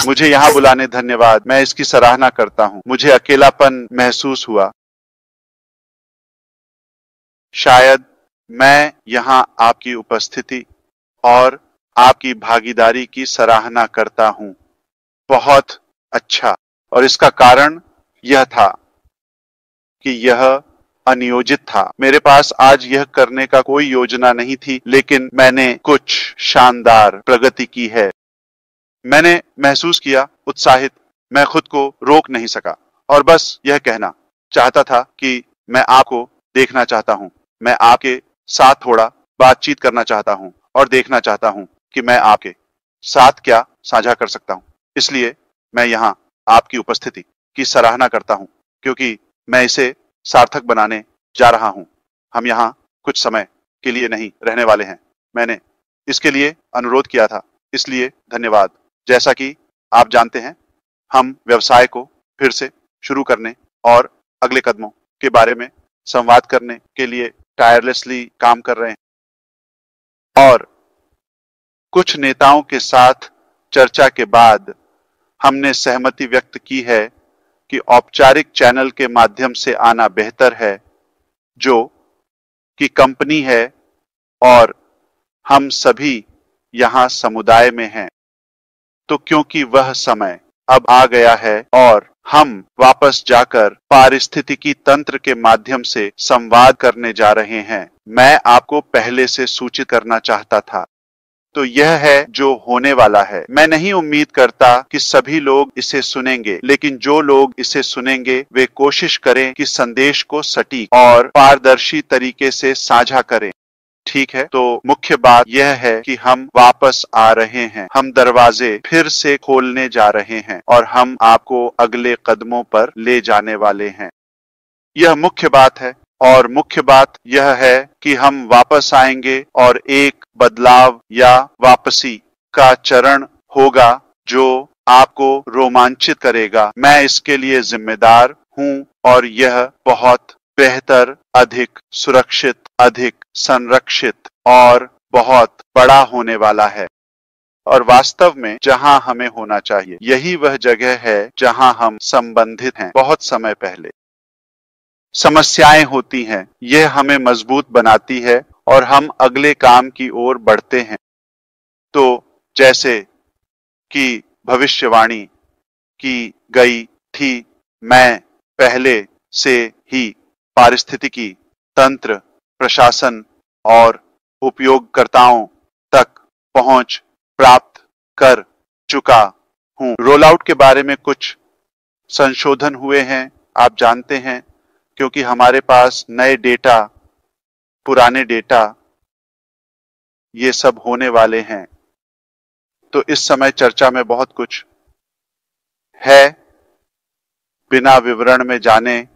मुझे यहाँ बुलाने धन्यवाद। मैं इसकी सराहना करता हूँ। मुझे अकेलापन महसूस हुआ। शायद मैं यहाँ आपकी उपस्थिति और आपकी भागीदारी की सराहना करता हूँ। बहुत अच्छा। और इसका कारण यह था कि यह अनियोजित था। मेरे पास आज यह करने का कोई योजना नहीं थी, लेकिन मैंने कुछ शानदार प्रगति की है। मैंने महसूस किया उत्साहित। मैं खुद को रोक नहीं सका और बस यह कहना चाहता था कि मैं आपको देखना चाहता हूँ। मैं आपके साथ थोड़ा बातचीत करना चाहता हूँ और देखना चाहता हूँ कि मैं आपके साथ क्या साझा कर सकता हूँ। इसलिए मैं यहाँ आपकी उपस्थिति की सराहना करता हूँ, क्योंकि मैं इसे सार्थक बनाने जा रहा हूँ। हम यहाँ कुछ समय के लिए नहीं रहने वाले हैं। मैंने इसके लिए अनुरोध किया था, इसलिए धन्यवाद। जैसा कि आप जानते हैं, हम व्यवसाय को फिर से शुरू करने और अगले कदमों के बारे में संवाद करने के लिए टायरलेसली काम कर रहे हैं। और कुछ नेताओं के साथ चर्चा के बाद हमने सहमति व्यक्त की है कि औपचारिक चैनल के माध्यम से आना बेहतर है, जो कि कंपनी है और हम सभी यहाँ समुदाय में हैं। तो क्योंकि वह समय अब आ गया है और हम वापस जाकर पारिस्थितिकी तंत्र के माध्यम से संवाद करने जा रहे हैं, मैं आपको पहले से सूचित करना चाहता था। तो यह है जो होने वाला है। मैं नहीं उम्मीद करता कि सभी लोग इसे सुनेंगे, लेकिन जो लोग इसे सुनेंगे वे कोशिश करें कि संदेश को सटीक और पारदर्शी तरीके से साझा करें। ठीक है, तो मुख्य बात यह है कि हम वापस आ रहे हैं। हम दरवाजे फिर से खोलने जा रहे हैं और हम आपको अगले कदमों पर ले जाने वाले हैं। यह मुख्य बात है और मुख्य बात यह है कि हम वापस आएंगे और एक बदलाव या वापसी का चरण होगा जो आपको रोमांचित करेगा। मैं इसके लिए जिम्मेदार हूँ और यह बहुत बेहतर, अधिक सुरक्षित, अधिक संरक्षित और बहुत बड़ा होने वाला है। और वास्तव में जहां हमें होना चाहिए, यही वह जगह है जहां हम संबंधित हैं। बहुत समय पहले समस्याएं होती हैं, यह हमें मजबूत बनाती है और हम अगले काम की ओर बढ़ते हैं। तो जैसे कि भविष्यवाणी की गई थी, मैं पहले से ही पारिस्थितिकी तंत्र, प्रशासन और उपयोगकर्ताओं तक पहुंच प्राप्त कर चुका हूं। रोल आउट के बारे में कुछ संशोधन हुए हैं, आप जानते हैं, क्योंकि हमारे पास नए डेटा, पुराने डेटा, ये सब होने वाले हैं। तो इस समय चर्चा में बहुत कुछ है। बिना विवरण में जाने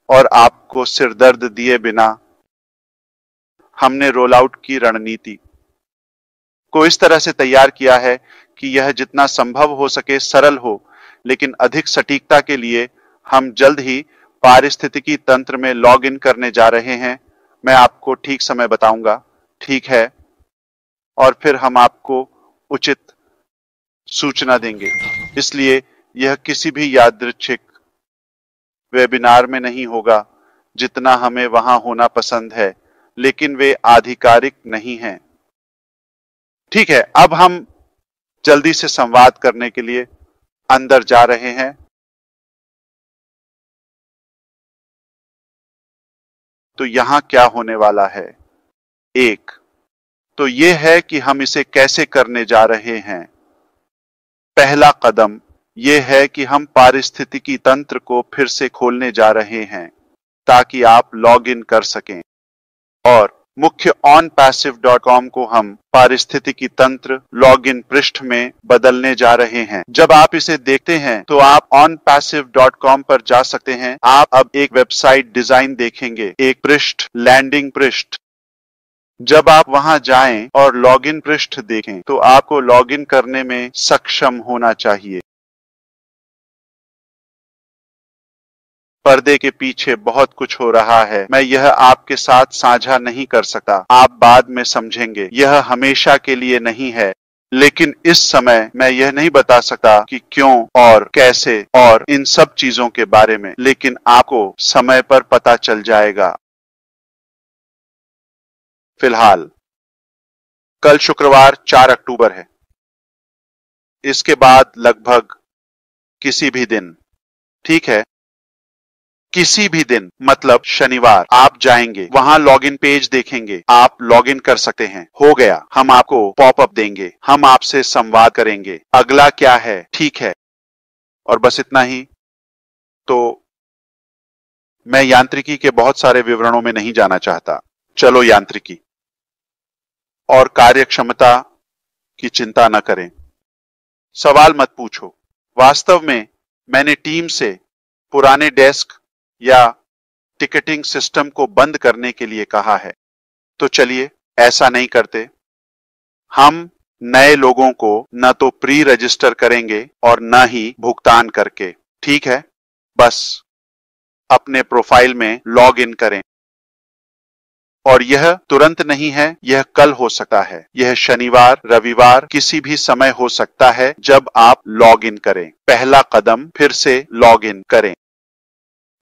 और आपको सिरदर्द दिए बिना, हमने रोल आउट की रणनीति को इस तरह से तैयार किया है कि यह जितना संभव हो सके सरल हो, लेकिन अधिक सटीकता के लिए हम जल्द ही पारिस्थितिकी तंत्र में लॉग इन करने जा रहे हैं। मैं आपको ठीक समय बताऊंगा, ठीक है? और फिर हम आपको उचित सूचना देंगे। इसलिए यह किसी भी यादृच्छिक वेबिनार में नहीं होगा, जितना हमें वहां होना पसंद है, लेकिन वे आधिकारिक नहीं हैं। ठीक है, अब हम जल्दी से संवाद करने के लिए अंदर जा रहे हैं। तो यहां क्या होने वाला है? एक तो यह है कि हम इसे कैसे करने जा रहे हैं। पहला कदम यह है कि हम पारिस्थितिकी तंत्र को फिर से खोलने जा रहे हैं ताकि आप लॉग इन कर सकें। और मुख्य onpassive.com को हम पारिस्थितिकी तंत्र लॉग इन पृष्ठ में बदलने जा रहे हैं। जब आप इसे देखते हैं तो आप onpassive.com पर जा सकते हैं। आप अब एक वेबसाइट डिजाइन देखेंगे, एक पृष्ठ, लैंडिंग पृष्ठ। जब आप वहां जाएं और लॉगिन पृष्ठ देखें तो आपको लॉगिन करने में सक्षम होना चाहिए। पर्दे के पीछे बहुत कुछ हो रहा है। मैं यह आपके साथ साझा नहीं कर सकता। आप बाद में समझेंगे। यह हमेशा के लिए नहीं है। लेकिन इस समय मैं यह नहीं बता सकता कि क्यों और कैसे और इन सब चीजों के बारे में, लेकिन आपको समय पर पता चल जाएगा। फिलहाल कल शुक्रवार 4 अक्टूबर है। इसके बाद लगभग किसी भी दिन, ठीक है, किसी भी दिन मतलब शनिवार आप जाएंगे, वहां लॉगिन पेज देखेंगे, आप लॉगिन कर सकते हैं। हो गया, हम आपको पॉपअप देंगे, हम आपसे संवाद करेंगे, अगला क्या है, ठीक है, और बस इतना ही। तो मैं यांत्रिकी के बहुत सारे विवरणों में नहीं जाना चाहता। चलो यांत्रिकी और कार्यक्षमता की चिंता न करें। सवाल मत पूछो। वास्तव में मैंने टीम से पुराने डेस्क या टिकटिंग सिस्टम को बंद करने के लिए कहा है। तो चलिए ऐसा नहीं करते। हम नए लोगों को न तो प्री रजिस्टर करेंगे और न ही भुगतान करके, ठीक है? बस अपने प्रोफाइल में लॉग इन करें। और यह तुरंत नहीं है, यह कल हो सकता है, यह शनिवार, रविवार, किसी भी समय हो सकता है जब आप लॉग इन करें। पहला कदम, फिर से लॉग इन करें।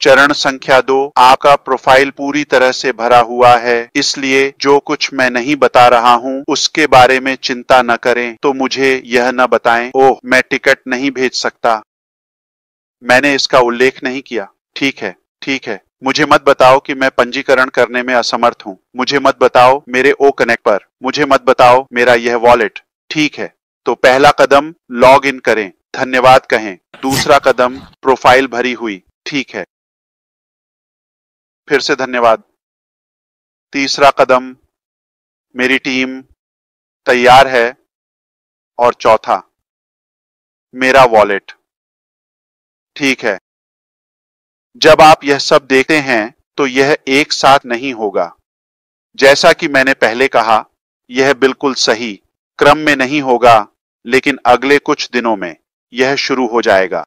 चरण संख्या 2, आपका प्रोफाइल पूरी तरह से भरा हुआ है, इसलिए जो कुछ मैं नहीं बता रहा हूं उसके बारे में चिंता न करें। तो मुझे यह न बताएं, ओह मैं टिकट नहीं भेज सकता, मैंने इसका उल्लेख नहीं किया। ठीक है, ठीक है, मुझे मत बताओ कि मैं पंजीकरण करने में असमर्थ हूं, मुझे मत बताओ मेरे ओ कनेक्ट पर, मुझे मत बताओ मेरा यह वॉलेट। ठीक है, तो पहला कदम लॉग इन करें, धन्यवाद कहें। दूसरा कदम प्रोफाइल भरी हुई, ठीक है, फिर से धन्यवाद। तीसरा कदम मेरी टीम तैयार है। और चौथा मेरा वॉलेट, ठीक है। जब आप यह सब देखते हैं तो यह एक साथ नहीं होगा। जैसा कि मैंने पहले कहा, यह बिल्कुल सही क्रम में नहीं होगा, लेकिन अगले कुछ दिनों में यह शुरू हो जाएगा,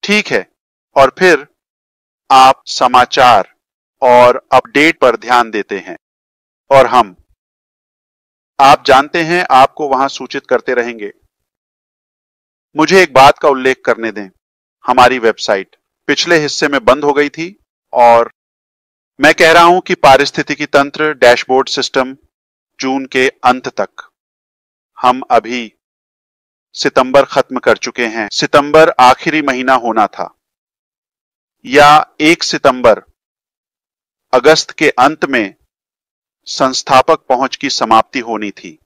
ठीक है। और फिर आप समाचार और अपडेट पर ध्यान देते हैं और हम, आप जानते हैं, आपको वहां सूचित करते रहेंगे। मुझे एक बात का उल्लेख करने दें। हमारी वेबसाइट पिछले हिस्से में बंद हो गई थी और मैं कह रहा हूं कि पारिस्थितिकी तंत्र डैशबोर्ड सिस्टम जून के अंत तक। हम अभी सितंबर खत्म कर चुके हैं। सितंबर आखिरी महीना होना था या 1 सितंबर, अगस्त के अंत में संस्थापक पहुंच की समाप्ति होनी थी।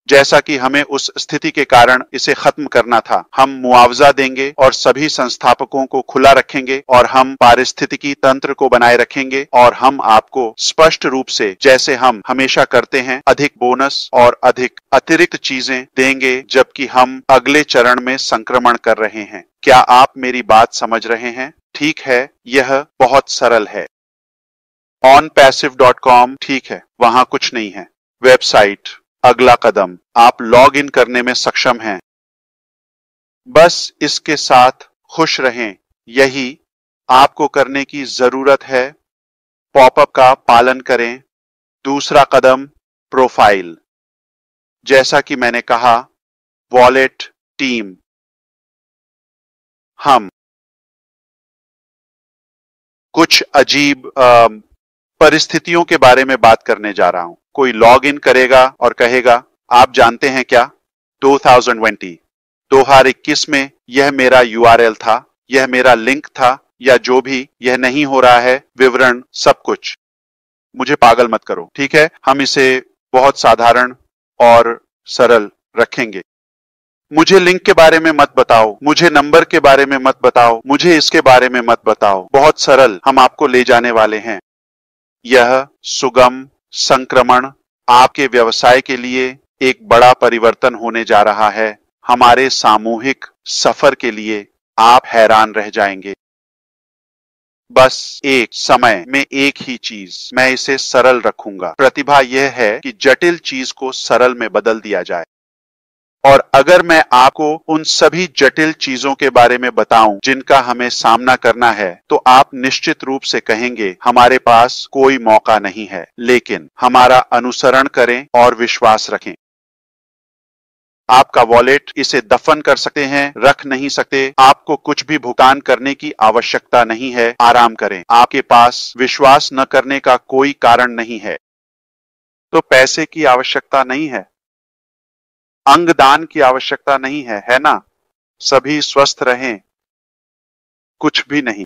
जैसा कि हमें उस स्थिति के कारण इसे खत्म करना था, हम मुआवजा देंगे और सभी संस्थापकों को खुला रखेंगे और हम पारिस्थितिकी तंत्र को बनाए रखेंगे और हम आपको स्पष्ट रूप से, जैसे हम हमेशा करते हैं, अधिक बोनस और अधिक अतिरिक्त चीजें देंगे जबकि हम अगले चरण में संक्रमण कर रहे हैं। क्या आप मेरी बात समझ रहे हैं? ठीक है, यह बहुत सरल है। onpassive.com, ठीक है, वहां कुछ नहीं है। वेबसाइट, अगला कदम, आप लॉग इन करने में सक्षम हैं। बस इसके साथ खुश रहें, यही आपको करने की जरूरत है। पॉपअप का पालन करें। दूसरा कदम प्रोफाइल, जैसा कि मैंने कहा, वॉलेट, टीम। हम कुछ अजीब परिस्थितियों के बारे में बात करने जा रहा हूं। कोई लॉग इन करेगा और कहेगा, आप जानते हैं क्या, 2021 में यह मेरा URL था, यह मेरा लिंक था, या जो भी, यह नहीं हो रहा है, विवरण सब कुछ। मुझे पागल मत करो, ठीक है। हम इसे बहुत साधारण और सरल रखेंगे। मुझे लिंक के बारे में मत बताओ, मुझे नंबर के बारे में मत बताओ, मुझे इसके बारे में मत बताओ। बहुत सरल हम आपको ले जाने वाले हैं। यह सुगम संक्रमण आपके व्यवसाय के लिए एक बड़ा परिवर्तन होने जा रहा है। हमारे सामूहिक सफर के लिए आप हैरान रह जाएंगे। बस एक समय में एक ही चीज, मैं इसे सरल रखूंगा। प्रतिभा यह है कि जटिल चीज को सरल में बदल दिया जाए। और अगर मैं आपको उन सभी जटिल चीजों के बारे में बताऊं जिनका हमें सामना करना है, तो आप निश्चित रूप से कहेंगे, हमारे पास कोई मौका नहीं है। लेकिन हमारा अनुसरण करें और विश्वास रखें। आपका वॉलेट, इसे दफन कर सकते हैं, रख नहीं सकते। आपको कुछ भी भुगतान करने की आवश्यकता नहीं है। आराम करें। आपके पास विश्वास न करने का कोई कारण नहीं है। तो पैसे की आवश्यकता नहीं है, अंगदान की आवश्यकता नहीं है, है ना? सभी स्वस्थ रहें, कुछ भी नहीं,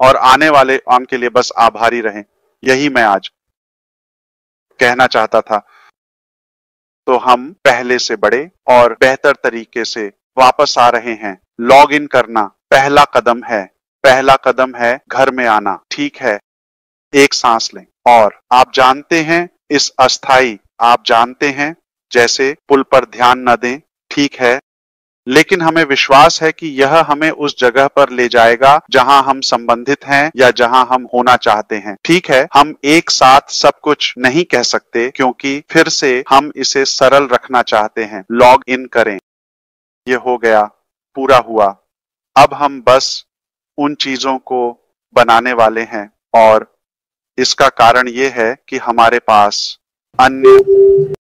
और आने वाले आम के लिए बस आभारी रहें। यही मैं आज कहना चाहता था। तो हम पहले से बड़े और बेहतर तरीके से वापस आ रहे हैं। लॉग इन करना पहला कदम है। पहला कदम है घर में आना। ठीक है, एक सांस लें। और आप जानते हैं, इस अस्थाई, आप जानते हैं, जैसे पुल पर ध्यान न दें। ठीक है, लेकिन हमें विश्वास है कि यह हमें उस जगह पर ले जाएगा जहां हम संबंधित हैं या जहां हम होना चाहते हैं। ठीक है, हम एक साथ सब कुछ नहीं कह सकते क्योंकि फिर से हम इसे सरल रखना चाहते हैं। लॉग इन करें। ये हो गया, पूरा हुआ। अब हम बस उन चीजों को बनाने वाले हैं, और इसका कारण ये है कि हमारे पास अन्य,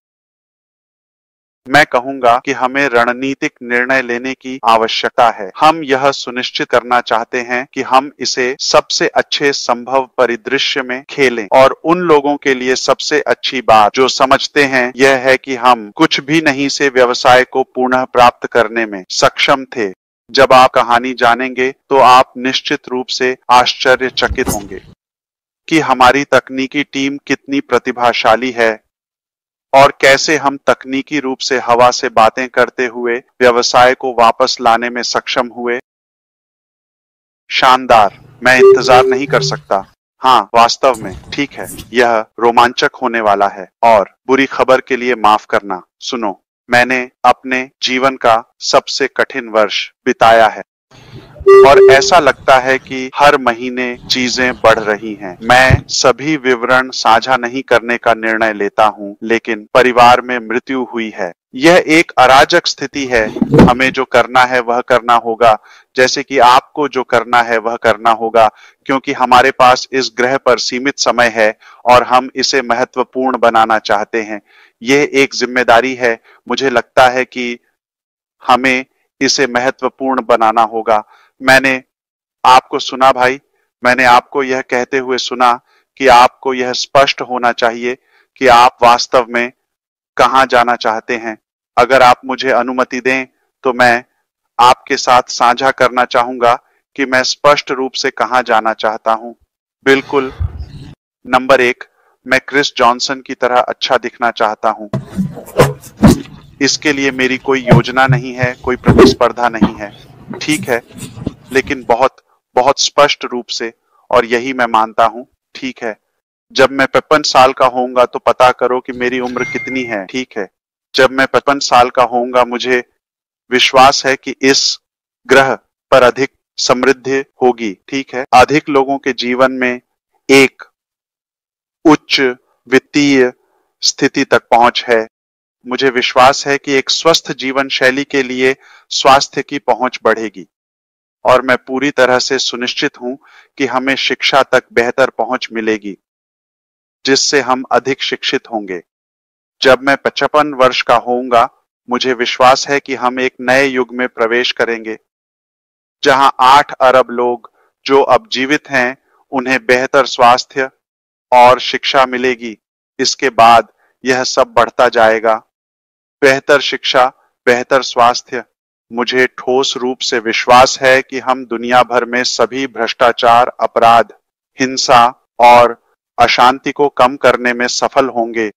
मैं कहूंगा कि हमें रणनीतिक निर्णय लेने की आवश्यकता है। हम यह सुनिश्चित करना चाहते हैं कि हम इसे सबसे अच्छे संभव परिदृश्य में खेलें, और उन लोगों के लिए सबसे अच्छी बात जो समझते हैं यह है कि हम कुछ भी नहीं से व्यवसाय को पुनः प्राप्त करने में सक्षम थे। जब आप कहानी जानेंगे तो आप निश्चित रूप से आश्चर्यचकित होंगे कि हमारी तकनीकी टीम कितनी प्रतिभाशाली है और कैसे हम तकनीकी रूप से हवा से बातें करते हुए व्यवसाय को वापस लाने में सक्षम हुए। शानदार, मैं इंतजार नहीं कर सकता। हाँ, वास्तव में, ठीक है, यह रोमांचक होने वाला है। और बुरी खबर के लिए माफ करना। सुनो, मैंने अपने जीवन का सबसे कठिन वर्ष बिताया है, और ऐसा लगता है कि हर महीने चीजें बढ़ रही हैं। मैं सभी विवरण साझा नहीं करने का निर्णय लेता हूं, लेकिन परिवार में मृत्यु हुई है। यह एक अराजक स्थिति है। हमें जो करना है वह करना होगा, जैसे कि आपको जो करना है वह करना होगा, क्योंकि हमारे पास इस ग्रह पर सीमित समय है और हम इसे महत्वपूर्ण बनाना चाहते हैं। यह एक जिम्मेदारी है। मुझे लगता है कि हमें इसे महत्वपूर्ण बनाना होगा। मैंने आपको सुना भाई, मैंने आपको यह कहते हुए सुना कि आपको यह स्पष्ट होना चाहिए कि आप वास्तव में कहां जाना चाहते हैं। अगर आप मुझे अनुमति दें तो मैं आपके साथ साझा करना चाहूंगा कि मैं स्पष्ट रूप से कहां जाना चाहता हूं। बिल्कुल, नंबर 1, मैं क्रिस जॉनसन की तरह अच्छा दिखना चाहता हूं। इसके लिए मेरी कोई योजना नहीं है, कोई प्रतिस्पर्धा नहीं है। ठीक है, लेकिन बहुत बहुत स्पष्ट रूप से, और यही मैं मानता हूं। ठीक है, जब मैं 55 साल का होऊंगा तो पता करो कि मेरी उम्र कितनी है। ठीक है, जब मैं 55 साल का होऊंगा मुझे विश्वास है कि इस ग्रह पर अधिक समृद्धि होगी। ठीक है, अधिक लोगों के जीवन में एक उच्च वित्तीय स्थिति तक पहुंच है। मुझे विश्वास है कि एक स्वस्थ जीवन शैली के लिए स्वास्थ्य की पहुंच बढ़ेगी, और मैं पूरी तरह से सुनिश्चित हूं कि हमें शिक्षा तक बेहतर पहुंच मिलेगी, जिससे हम अधिक शिक्षित होंगे। जब मैं 55 वर्ष का होऊंगा, मुझे विश्वास है कि हम एक नए युग में प्रवेश करेंगे, जहां 8 अरब लोग जो अब जीवित हैं उन्हें बेहतर स्वास्थ्य और शिक्षा मिलेगी। इसके बाद यह सब बढ़ता जाएगा। बेहतर शिक्षा, बेहतर स्वास्थ्य। मुझे ठोस रूप से विश्वास है कि हम दुनिया भर में सभी भ्रष्टाचार, अपराध, हिंसा और अशांति को कम करने में सफल होंगे।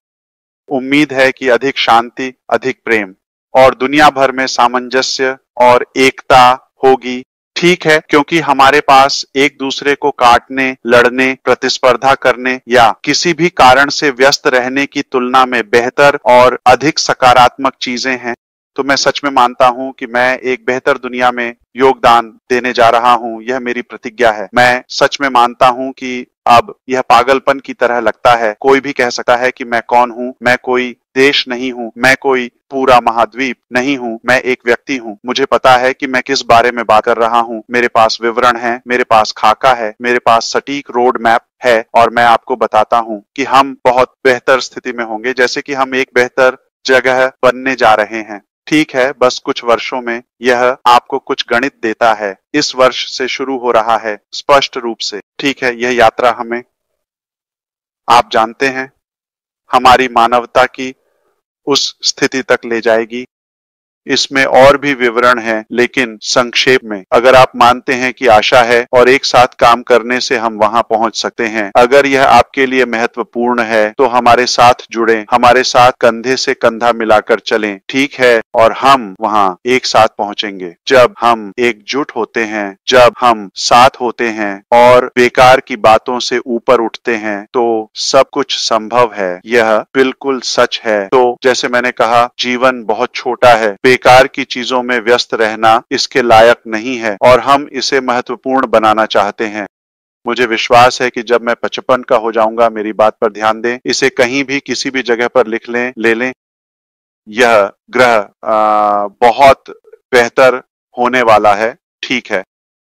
उम्मीद है कि अधिक शांति, अधिक प्रेम और दुनिया भर में सामंजस्य और एकता होगी। ठीक है, क्योंकि हमारे पास एक दूसरे को काटने, लड़ने, प्रतिस्पर्धा करने या किसी भी कारण से व्यस्त रहने की तुलना में बेहतर और अधिक सकारात्मक चीजें हैं। तो मैं सच में मानता हूं कि मैं एक बेहतर दुनिया में योगदान देने जा रहा हूं। यह मेरी प्रतिज्ञा है। मैं सच में मानता हूं कि अब यह पागलपन की तरह लगता है। कोई भी कह सकता है कि मैं कौन हूं। मैं कोई देश नहीं हूं, मैं कोई पूरा महाद्वीप नहीं हूं, मैं एक व्यक्ति हूं। मुझे पता है कि मैं किस बारे में बात कर रहा हूं। मेरे पास विवरण है, मेरे पास खाका है, मेरे पास सटीक रोड मैप है, और मैं आपको बताता हूं कि हम बहुत बेहतर स्थिति में होंगे, जैसे कि हम एक बेहतर जगह बनने जा रहे हैं। ठीक है, बस कुछ वर्षों में यह आपको कुछ गणित देता है। इस वर्ष से शुरू हो रहा है स्पष्ट रूप से। ठीक है, यह यात्रा हमें, आप जानते हैं, हमारी मानवता की उस स्थिति तक ले जाएगी। इसमें और भी विवरण है, लेकिन संक्षेप में अगर आप मानते हैं कि आशा है और एक साथ काम करने से हम वहां पहुंच सकते हैं, अगर यह आपके लिए महत्वपूर्ण है तो हमारे साथ जुड़ें, हमारे साथ कंधे से कंधा मिलाकर चलें। ठीक है, और हम वहां एक साथ पहुंचेंगे। जब हम एकजुट होते हैं, जब हम साथ होते हैं और बेकार की बातों से ऊपर उठते हैं, तो सब कुछ संभव है। यह बिल्कुल सच है। तो जैसे मैंने कहा, जीवन बहुत छोटा है, बेकार की चीजों में व्यस्त रहना इसके लायक नहीं है और हम इसे महत्वपूर्ण बनाना चाहते हैं। मुझे विश्वास है कि जब मैं 55 का हो जाऊंगा, मेरी बात पर ध्यान दें, इसे कहीं भी किसी भी जगह पर लिख लें, ले लें। यह ग्रह बहुत बेहतर होने वाला है। ठीक है,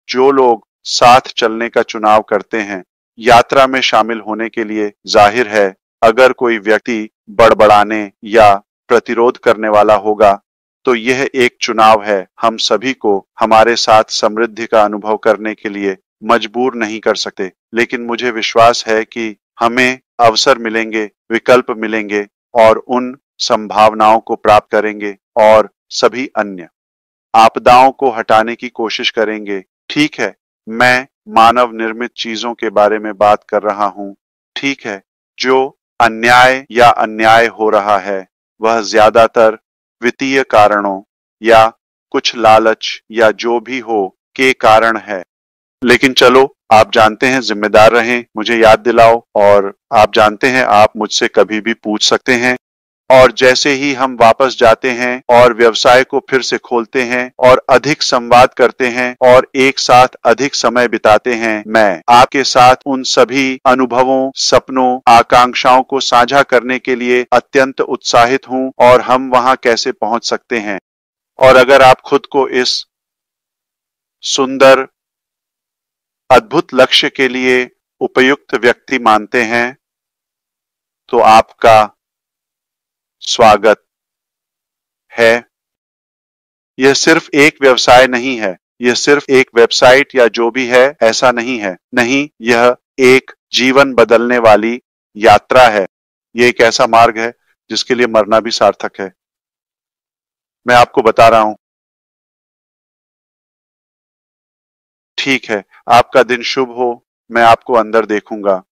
जो लोग साथ चलने का चुनाव करते हैं, यात्रा में शामिल होने के लिए, जाहिर है अगर कोई व्यक्ति बड़बड़ाने या प्रतिरोध करने वाला होगा, तो यह एक चुनाव है। हम सभी को हमारे साथ समृद्धि का अनुभव करने के लिए मजबूर नहीं कर सकते, लेकिन मुझे विश्वास है कि हमें अवसर मिलेंगे, विकल्प मिलेंगे और उन संभावनाओं को प्राप्त करेंगे और सभी अन्य आपदाओं को हटाने की कोशिश करेंगे। ठीक है, मैं मानव निर्मित चीजों के बारे में बात कर रहा हूं। ठीक है, जो अन्याय हो रहा है, वह ज्यादातर वित्तीय कारणों या कुछ लालच या जो भी हो के कारण है। लेकिन चलो, आप जानते हैं, जिम्मेदार रहें, मुझे याद दिलाओ, और आप जानते हैं आप मुझसे कभी भी पूछ सकते हैं। और जैसे ही हम वापस जाते हैं और व्यवसाय को फिर से खोलते हैं और अधिक संवाद करते हैं और एक साथ अधिक समय बिताते हैं, मैं आपके साथ उन सभी अनुभवों, सपनों, आकांक्षाओं को साझा करने के लिए अत्यंत उत्साहित हूं और हम वहां कैसे पहुंच सकते हैं। और अगर आप खुद को इस सुंदर, अद्भुत लक्ष्य के लिए उपयुक्त व्यक्ति मानते हैं, तो आपका स्वागत है। यह सिर्फ एक व्यवसाय नहीं है, यह सिर्फ एक वेबसाइट या जो भी है, ऐसा नहीं है। नहीं, यह एक जीवन बदलने वाली यात्रा है। यह एक ऐसा मार्ग है जिसके लिए मरना भी सार्थक है। मैं आपको बता रहा हूं। ठीक है, आपका दिन शुभ हो। मैं आपको अंदर देखूंगा।